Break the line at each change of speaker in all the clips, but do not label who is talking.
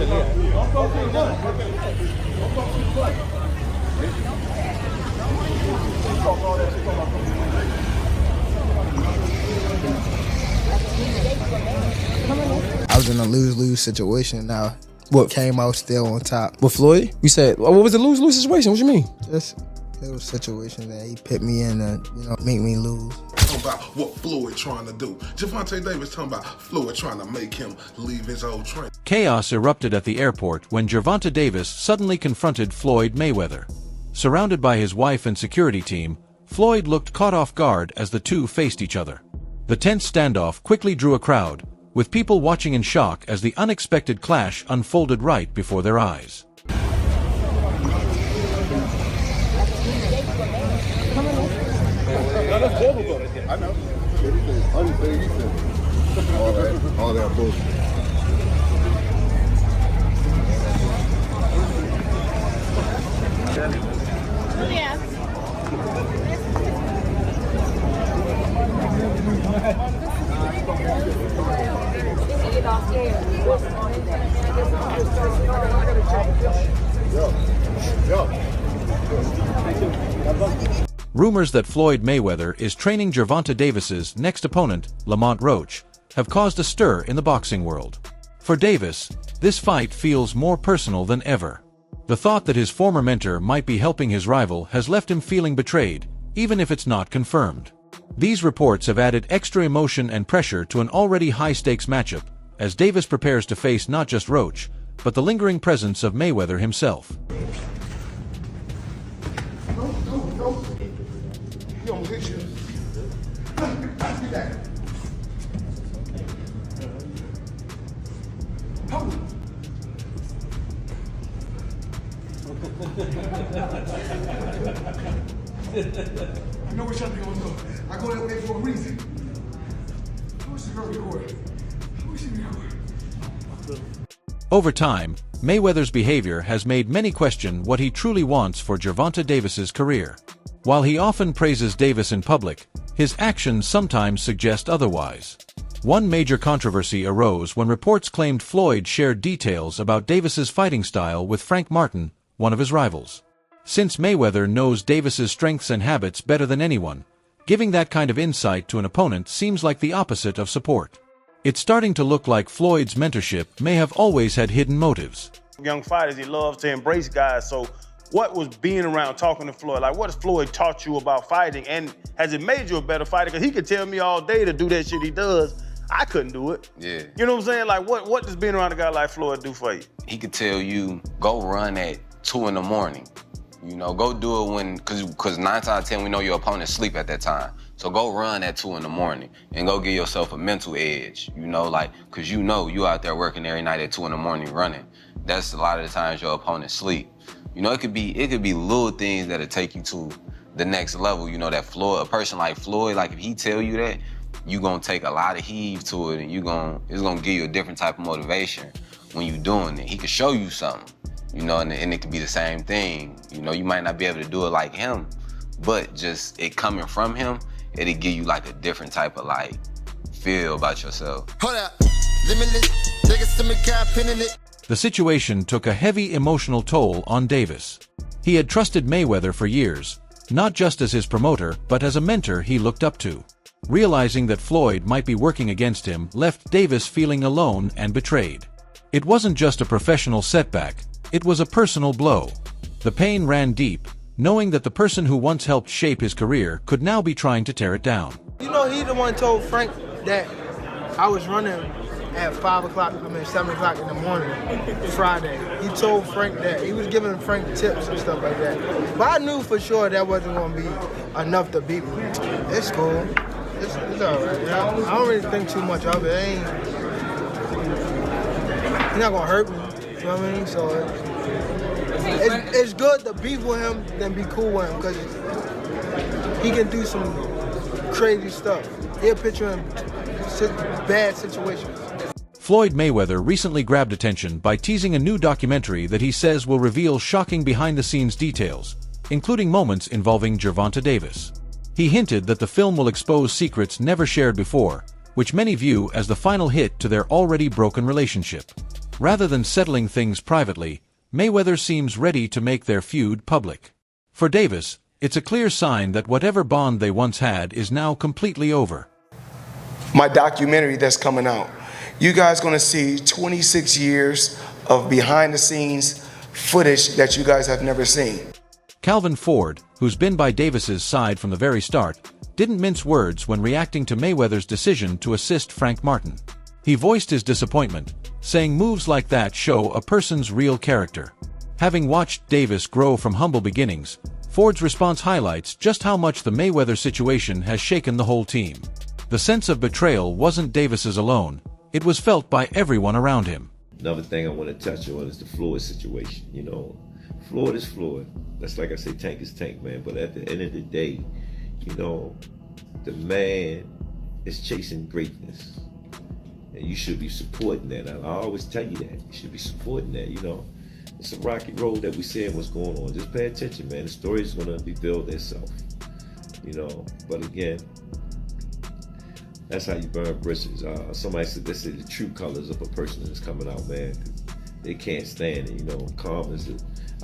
I was in a lose-lose situation. Now, what came out still on top.
With Floyd? You said, what was the lose-lose situation? What you mean?
Just it was a situation that he put me in to, make me lose.
Talking about what Floyd trying to do. Gervonta Davis talking about Floyd trying to make him leave his old train.
Chaos erupted at the airport when Gervonta Davis suddenly confronted Floyd Mayweather. Surrounded by his wife and security team, Floyd looked caught off guard as the two faced each other. The tense standoff quickly drew a crowd, with people watching in shock as the unexpected clash unfolded right before their eyes.
I know. All that bullshit.
Yeah.
Rumors that Floyd Mayweather is training Gervonta Davis's next opponent, Lamont Roach, have caused a stir in the boxing world. For Davis, this fight feels more personal than ever. The thought that his former mentor might be helping his rival has left him feeling betrayed, even if it's not confirmed. These reports have added extra emotion and pressure to an already high-stakes matchup, as Davis prepares to face not just Roach, but the lingering presence of Mayweather himself.
He almost hit you. Get back. Hold. I know what y'all gonna do. I go that way for a reason. I wish you could record. I wish you could record.
Over time, Mayweather's behavior has made many question what he truly wants for Gervonta Davis's career. While he often praises Davis in public, his actions sometimes suggest otherwise. One major controversy arose when reports claimed Floyd shared details about Davis's fighting style with Frank Martin, one of his rivals. Since Mayweather knows Davis's strengths and habits better than anyone, giving that kind of insight to an opponent seems like the opposite of support. It's starting to look like Floyd's mentorship may have always had hidden motives.
Young fighters, he loves to embrace guys, so what was being around talking to Floyd? Like, what has Floyd taught you about fighting? And has it made you a better fighter? Because he could tell me all day to do that shit he does. I couldn't do it.
Yeah.
You know what I'm saying? Like, what does being around a guy like Floyd do for you?
He could tell you, go run at 2 in the morning. You know, go do it when, cause 9 times out of 10, we know your opponent sleep at that time. So go run at 2 in the morning and go give yourself a mental edge, you know, like, cause you know you out there working every night at 2 in the morning running. That's a lot of the times your opponent sleep. You know, it could be little things that'll take you to the next level. You know, that Floyd, a person like Floyd, like if he tell you that, you gonna take a lot of heave to it and it's gonna give you a different type of motivation when you doing it. He could show you something, you know, and it could be the same thing. You know, you might not be able to do it like him, but just it coming from him, it'll give you like a different type of like feel about yourself.
Hold up, limitless, take us to me, pinning it.
The situation took a heavy emotional toll on Davis. He had trusted Mayweather for years, not just as his promoter, but as a mentor he looked up to. Realizing that Floyd might be working against him left Davis feeling alone and betrayed. It wasn't just a professional setback, it was a personal blow. The pain ran deep, knowing that the person who once helped shape his career could now be trying to tear it down.
You know, he the one told Frank that I was running at 7 o'clock in the morning, Friday. He told Frank that. He was giving Frank tips and stuff like that. But I knew for sure that wasn't going to be enough to beat me. It's cool. It's all right. I don't really think too much of it. He's not going to hurt me. You know what I mean? So it's good to beef with him than be cool with him because he can do some crazy stuff. He'll put you in bad situations.
Floyd Mayweather recently grabbed attention by teasing a new documentary that he says will reveal shocking behind-the-scenes details, including moments involving Gervonta Davis. He hinted that the film will expose secrets never shared before, which many view as the final hit to their already broken relationship. Rather than settling things privately, Mayweather seems ready to make their feud public. For Davis, it's a clear sign that whatever bond they once had is now completely over.
My documentary that's coming out, you guys gonna see 26 years of behind-the-scenes footage that you guys have never seen.
Calvin Ford, who's been by Davis's side from the very start, didn't mince words when reacting to Mayweather's decision to assist Frank Martin. He voiced his disappointment, saying moves like that show a person's real character. Having watched Davis grow from humble beginnings, Ford's response highlights just how much the Mayweather situation has shaken the whole team. The sense of betrayal wasn't Davis's alone, it was felt by everyone around him.
Another thing I want to touch on is the Floyd situation. You know, Floyd is Floyd. That's like I say, Tank is Tank, man. But at the end of the day, you know, the man is chasing greatness. And you should be supporting that. I always tell you that. You should be supporting that, you know. It's a rocky road that we saying what's going on. Just pay attention, man. The story is going to rebuild itself, you know. But again, that's how you burn bridges. Somebody said this is the true colors of a person that's coming out, man. They can't stand it, you know. Calm is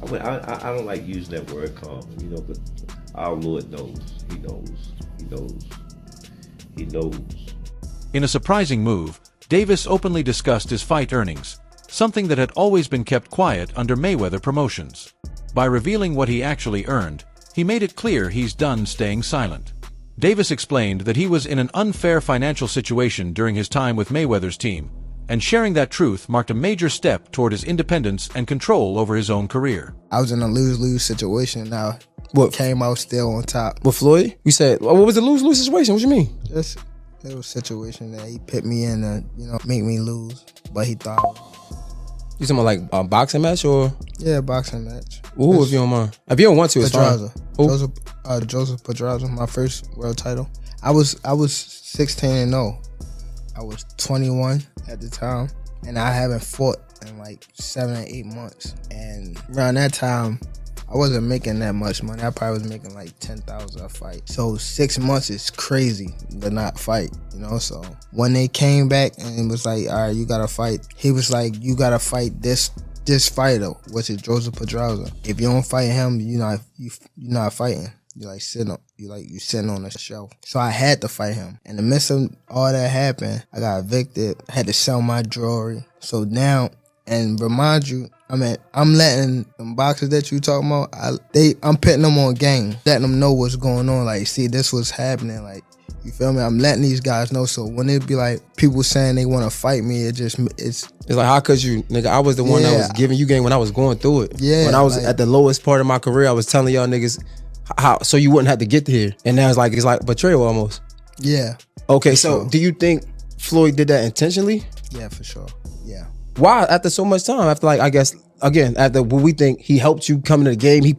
I don't like using that word calm, you know, but our Lord knows. He knows. He knows. He knows.
In a surprising move, Davis openly discussed his fight earnings, something that had always been kept quiet under Mayweather Promotions. By revealing what he actually earned, he made it clear he's done staying silent. Davis explained that he was in an unfair financial situation during his time with Mayweather's team, and sharing that truth marked a major step toward his independence and control over his own career.
I was in a lose-lose situation. Now,
What?
came out still on top.
With Floyd? You said, what was the lose-lose situation? What you mean?
Just a little situation that he put me in to, you know, make me lose. But he thought,
You talking about like a boxing match or?
yeah, boxing match.
Ooh, if you don't mind. If you don't want to, it's fine.
Pedraza. Joseph Pedraza, my first world title. I was 16-0. I was 21 at the time, and I haven't fought in like 7 or 8 months. And around that time, I wasn't making that much money. I probably was making like $10,000 a fight. So 6 months is crazy to not fight, you know. So when they came back and it was like, all right, you gotta fight. He was like, you gotta fight this fighter, which is Joseph Pedraza. If you don't fight him, you're not fighting. You sitting on the shelf. So I had to fight him. In the midst of all that happened, I got evicted. I had to sell my jewelry. So now, and remind you, I'm letting them boxers that you talking about, I'm putting them on game, letting them know what's going on. Like, see, this was happening. Like, you feel me? I'm letting these guys know. So when it be like people saying they want to fight me, it's
like, how could you, nigga? I was the one that was giving you game when I was going through it.
Yeah.
When I was at the lowest part of my career, I was telling y'all niggas how so you wouldn't have to get here. And now it's like betrayal almost.
Yeah.
Okay, so do you think Floyd did that intentionally?
Yeah, for sure. Yeah.
Why? After so much time? After like, I guess, again, after what we think he helped you come into the game, he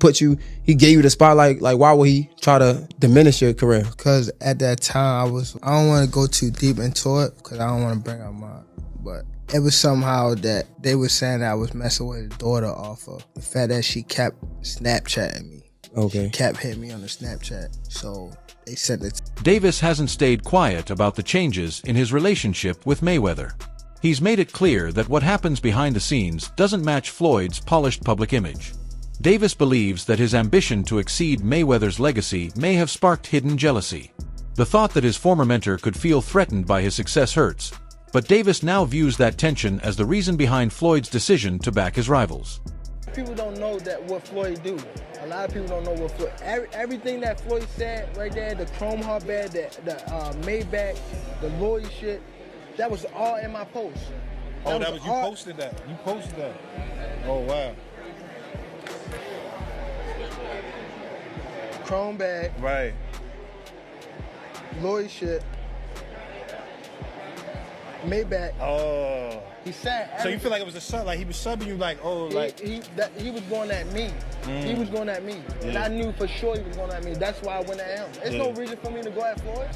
gave you the spotlight, like why would he try to diminish your career?
Because at that time, I don't want to go too deep into it because I don't want to bring up mine. But it was somehow that they were saying that I was messing with his daughter off of the fact that she kept Snapchatting me.
Okay.
She kept hitting me on the Snapchat. So they said that.
Davis hasn't stayed quiet about the changes in his relationship with Mayweather. He's made it clear that what happens behind the scenes doesn't match Floyd's polished public image. Davis believes that his ambition to exceed Mayweather's legacy may have sparked hidden jealousy. The thought that his former mentor could feel threatened by his success hurts, but Davis now views that tension as the reason behind Floyd's decision to back his rivals.
People don't know that what Floyd do. A lot of people don't know what Floyd. Everything that Floyd said right there, the chrome hardback, the Maybach, the Lloyd shit, that was all in my post.
You posted that. You posted that. Oh wow.
Chrome bag.
Right.
Lloyd shit. Maybach.
Oh.
He said.
So you feel like it was a sub, like he was subbing you, like
he was going at me. He was going at me, and I knew for sure he was going at me. That's why I went at him. There's no reason for me to go at Floyd.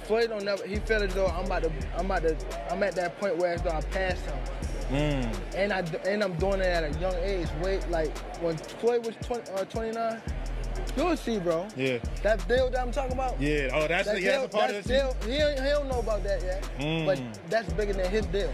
Floyd don't never. He felt as though I'm at that point where as though I passed him. And I'm doing it at a young age. Like when Floyd was 29. You'll see, bro.
Yeah.
That deal that I'm talking about?
Yeah. Oh, that's a part of
deal. He don't know about that yet. But that's bigger than his deal.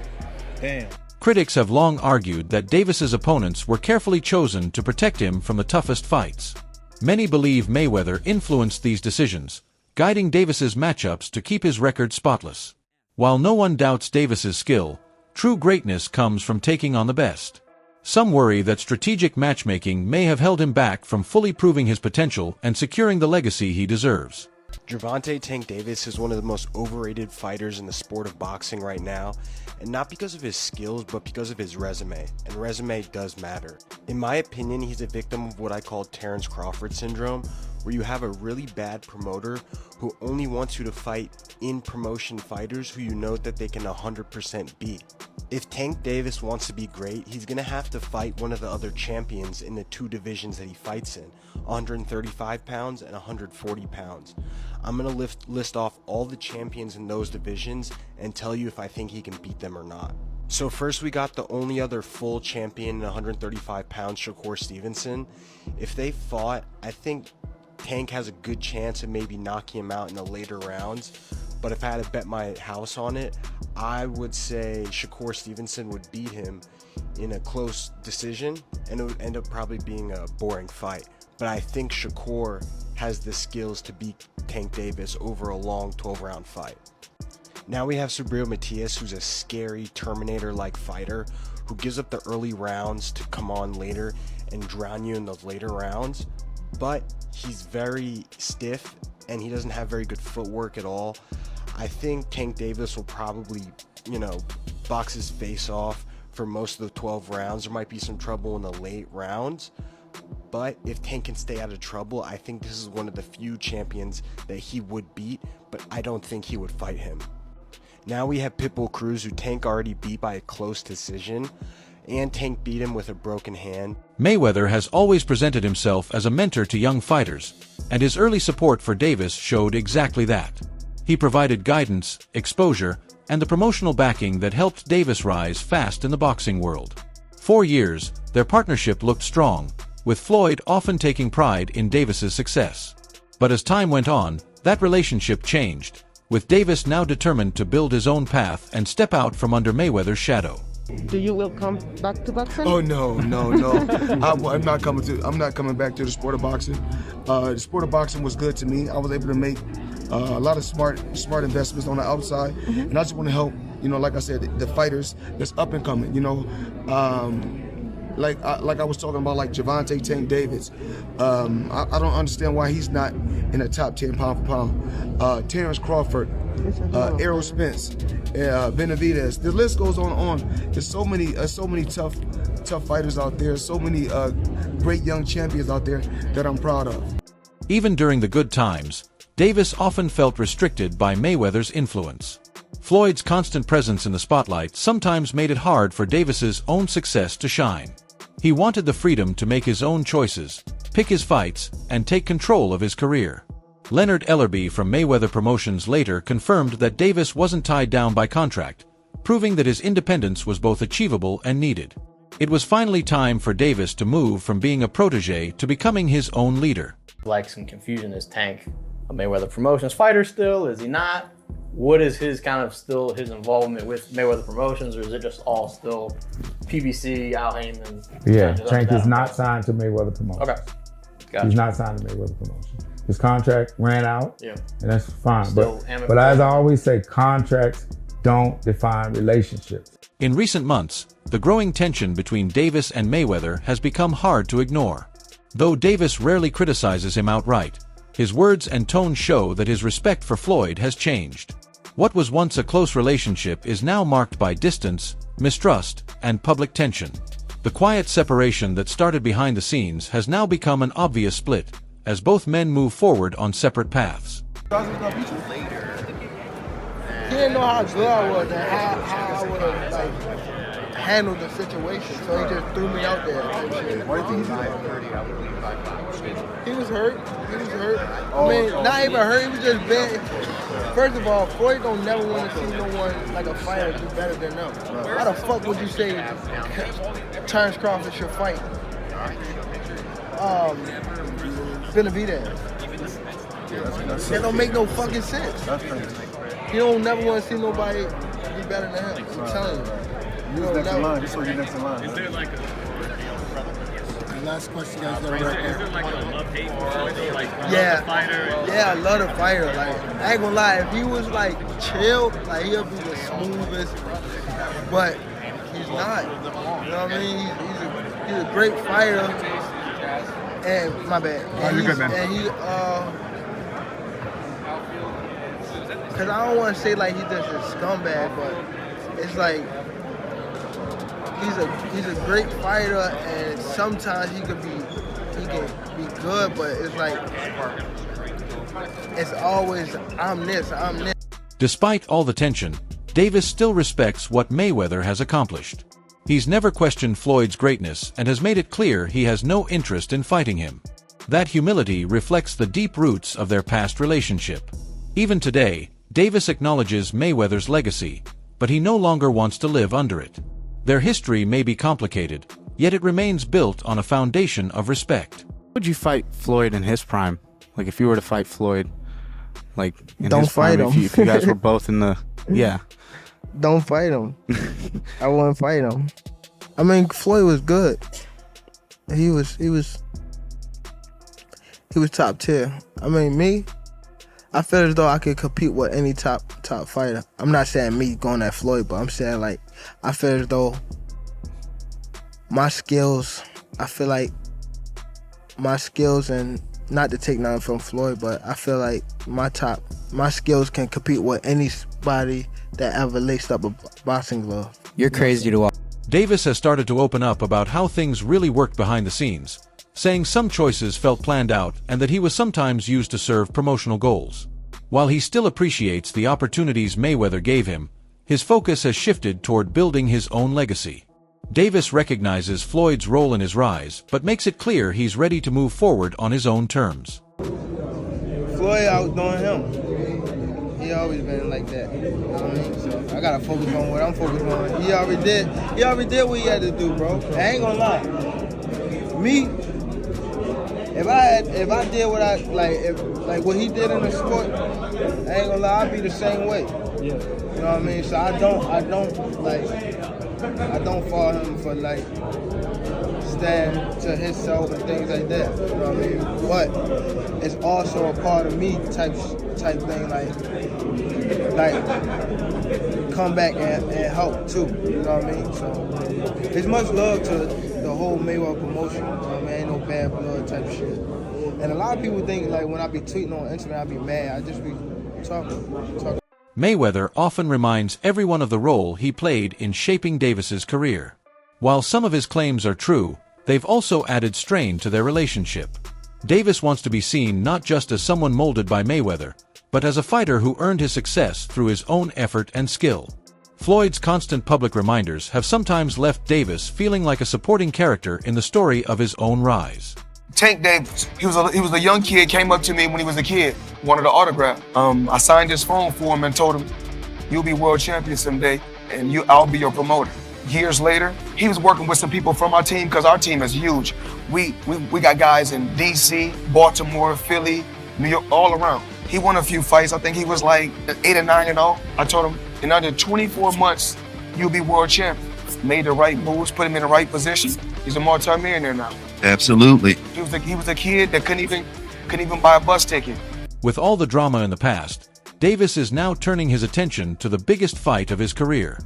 Damn.
Critics have long argued that Davis's opponents were carefully chosen to protect him from the toughest fights. Many believe Mayweather influenced these decisions, guiding Davis's matchups to keep his record spotless. While no one doubts Davis's skill, true greatness comes from taking on the best. Some worry that strategic matchmaking may have held him back from fully proving his potential and securing the legacy he deserves.
Gervonta "Tank" Davis is one of the most overrated fighters in the sport of boxing right now, and not because of his skills, but because of his resume, and resume does matter. In my opinion, he's a victim of what I call Terrence Crawford syndrome, where you have a really bad promoter who only wants you to fight in promotion fighters who you know that they can 100% beat. If Tank Davis wants to be great, he's going to have to fight one of the other champions in the two divisions that he fights in, 135 pounds and 140 pounds. I'm going to list off all the champions in those divisions and tell you if I think he can beat them or not. So first we got the only other full champion in 135 pounds, Shakur Stevenson. If they fought, I think Tank has a good chance of maybe knocking him out in the later rounds. But if I had to bet my house on it, I would say Shakur Stevenson would beat him in a close decision, and it would end up probably being a boring fight. But I think Shakur has the skills to beat Tank Davis over a long 12-round fight. Now we have Subriel Matias, who's a scary Terminator-like fighter who gives up the early rounds to come on later and drown you in those later rounds. But he's very stiff and he doesn't have very good footwork at all. I think Tank Davis will probably, box his face off for most of the 12 rounds. There might be some trouble in the late rounds, but if Tank can stay out of trouble, I think this is one of the few champions that he would beat, but I don't think he would fight him. Now we have Pitbull Cruz, who Tank already beat by a close decision, and Tank beat him with a broken hand.
Mayweather has always presented himself as a mentor to young fighters, and his early support for Davis showed exactly that. He provided guidance, exposure, and the promotional backing that helped Davis rise fast in the boxing world. 4 years, their partnership looked strong, with Floyd often taking pride in Davis's success. But as time went on, that relationship changed, with Davis now determined to build his own path and step out from under Mayweather's shadow.
Do you will come back to boxing?
Oh no. I'm not coming back to the sport of boxing. The sport of boxing was good to me. I was able to make a lot of smart investments on the outside, and I just want to help. Like I said, the fighters that's up and coming. Like I was talking about, like Gervonta "Tank" Davis. I don't understand why he's not in the top 10 pound for pound. Terrence Crawford, Errol Spence, Benavidez. The list goes on. There's so many tough fighters out there. So many great young champions out there that I'm proud of.
Even during the good times, Davis often felt restricted by Mayweather's influence. Floyd's constant presence in the spotlight sometimes made it hard for Davis's own success to shine. He wanted the freedom to make his own choices, pick his fights, and take control of his career. Leonard Ellerbe from Mayweather Promotions later confirmed that Davis wasn't tied down by contract, proving that his independence was both achievable and needed. It was finally time for Davis to move from being a protege to becoming his own leader.
Like some confusion, is Tank a Mayweather Promotions fighter still? Is he not? What is his his involvement with Mayweather Promotions, or is it just all still PBC, Al Heyman?
Yeah, Tank is not signed to Mayweather Promotions.
Okay, gotcha.
He's not signed to Mayweather Promotions. His contract ran out,
and
that's fine.
Still
But as I always say, contracts don't define relationships.
In recent months, the growing tension between Davis and Mayweather has become hard to ignore. Though Davis rarely criticizes him outright, his words and tone show that his respect for Floyd has changed. What was once a close relationship is now marked by distance, mistrust, and public tension. The quiet separation that started behind the scenes has now become an obvious split, as both men move forward on separate paths.
He didn't know how good I was and how I would have handled the situation, so he just threw me out there. Why do you think he was hurt? I mean, not even hurt, he was just bad. First of all, Floyd don't never want to see no one like a fighter do better than them. Why the fuck would you say Terrence Crawford should fight Benavidez? That don't make no fucking sense. You don't never want to see nobody be better than him. I'm telling you. Who's next in line?
Just so you're next in line.
Is there like a
last question, guys? Is
there like a love-hate for Floyd? Like,
Yeah,
love the fighter?
yeah, I love the fighter. Like, I ain't gonna lie, if he was like chill, like he'll be the smoothest. But he's not. You know what I mean? He's a great fighter. And my bad.
Oh, you're good, man.
And he, cause I don't want to say like he's just a scumbag, but it's like he's a great fighter, and sometimes he can be good, but it's like it's always I'm this.
Despite all the tension, Davis still respects what Mayweather has accomplished. He's never questioned Floyd's greatness and has made it clear he has no interest in fighting him. That humility reflects the deep roots of their past relationship. Even today, Davis acknowledges Mayweather's legacy, but he no longer wants to live under it. Their history may be complicated, yet it remains built on a foundation of respect.
Would you fight Floyd in his prime? Like if you were to fight Floyd, like in
Don't
his prime,
fight him.
if you guys were both in the, yeah.
Don't fight him. I wouldn't fight him. I mean, Floyd was good. He was top tier. I mean, me, I feel as though I could compete with any top fighter. I'm not saying me going at Floyd, but I'm saying like I feel as though my skills. I feel like my skills, and not to take nothing from Floyd, but I feel like my skills can compete with anybody that ever laced up a boxing glove.
You're crazy to watch.
Davis has started to open up about how things really worked behind the scenes, saying some choices felt planned out and that he was sometimes used to serve promotional goals. While he still appreciates the opportunities Mayweather gave him, his focus has shifted toward building his own legacy. Davis recognizes Floyd's role in his rise, but makes it clear he's ready to move forward on his own terms.
Floyd outdoing him. He always been like that. You know what I mean? So I gotta focus on what I'm focused on. He already did what he had to do, bro. I ain't gonna lie. Me, if I did what I like what he did in the sport, I ain't gonna lie, I'd be the same way. Yeah. You know what I mean? So I don't follow him for like stand to himself and things like that. You know what I mean? But it's also a part of me type thing, like come back and help too. You know what I mean? So it's much love to the whole Mayweather promotion. You know what I mean? Ain't no bad blood type shit. And a lot of people think like when I be tweeting on Instagram, I be mad. I just be talking.
Mayweather often reminds everyone of the role he played in shaping Davis's career. While some of his claims are true, they've also added strain to their relationship. Davis wants to be seen not just as someone molded by Mayweather, but as a fighter who earned his success through his own effort and skill. Floyd's constant public reminders have sometimes left Davis feeling like a supporting character in the story of his own rise.
Tank Davis, he was a young kid, came up to me when he was a kid, wanted an autograph. I signed his phone for him and told him, you'll be world champion someday, and I'll be your promoter. Years later, he was working with some people from our team, because our team is huge. We got guys in DC, Baltimore, Philly, New York, all around. He won a few fights. I think he was like 8 or 9-0. I told him, in under 24 months, you'll be world champion. Made the right moves, put him in the right position. He's a multi-millionaire now.
Absolutely.
He was a kid that couldn't even buy a bus ticket.
With all the drama in the past, Davis is now turning his attention to the biggest fight of his career.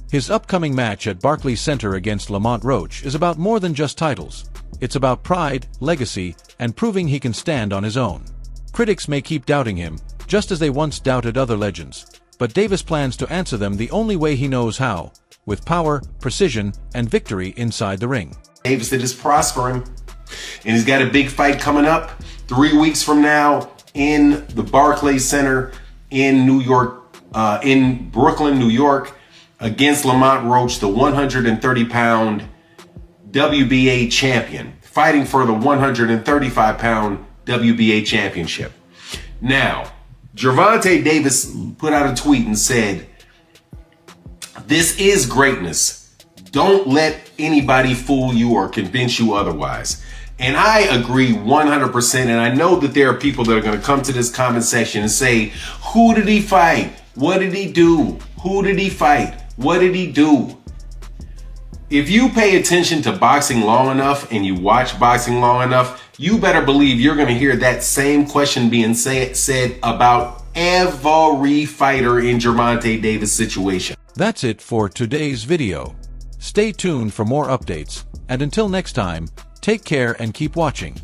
His upcoming match at Barclays Center against Lamont Roach is about more than just titles. It's about pride, legacy, and proving he can stand on his own. Critics may keep doubting him, just as they once doubted other legends, but Davis plans to answer them the only way he knows how, with power, precision, and victory inside the ring.
Davis that is prospering, and he's got a big fight coming up 3 weeks from now in the Barclays Center in New York, in Brooklyn, New York, against Lamont Roach, the 130-pound WBA champion, fighting for the 135-pound WBA championship. Now, Gervonta Davis put out a tweet and said, "This is greatness. Don't let anybody fool you or convince you otherwise." And I agree 100%. And I know that there are people that are going to come to this comment section and say, who did he fight? What did he do? Who did he fight? What did he do? If you pay attention to boxing long enough and you watch boxing long enough, you better believe you're going to hear that same question being said about every fighter in Gervonta Davis' situation.
That's it for today's video. Stay tuned for more updates, and until next time, take care and keep watching.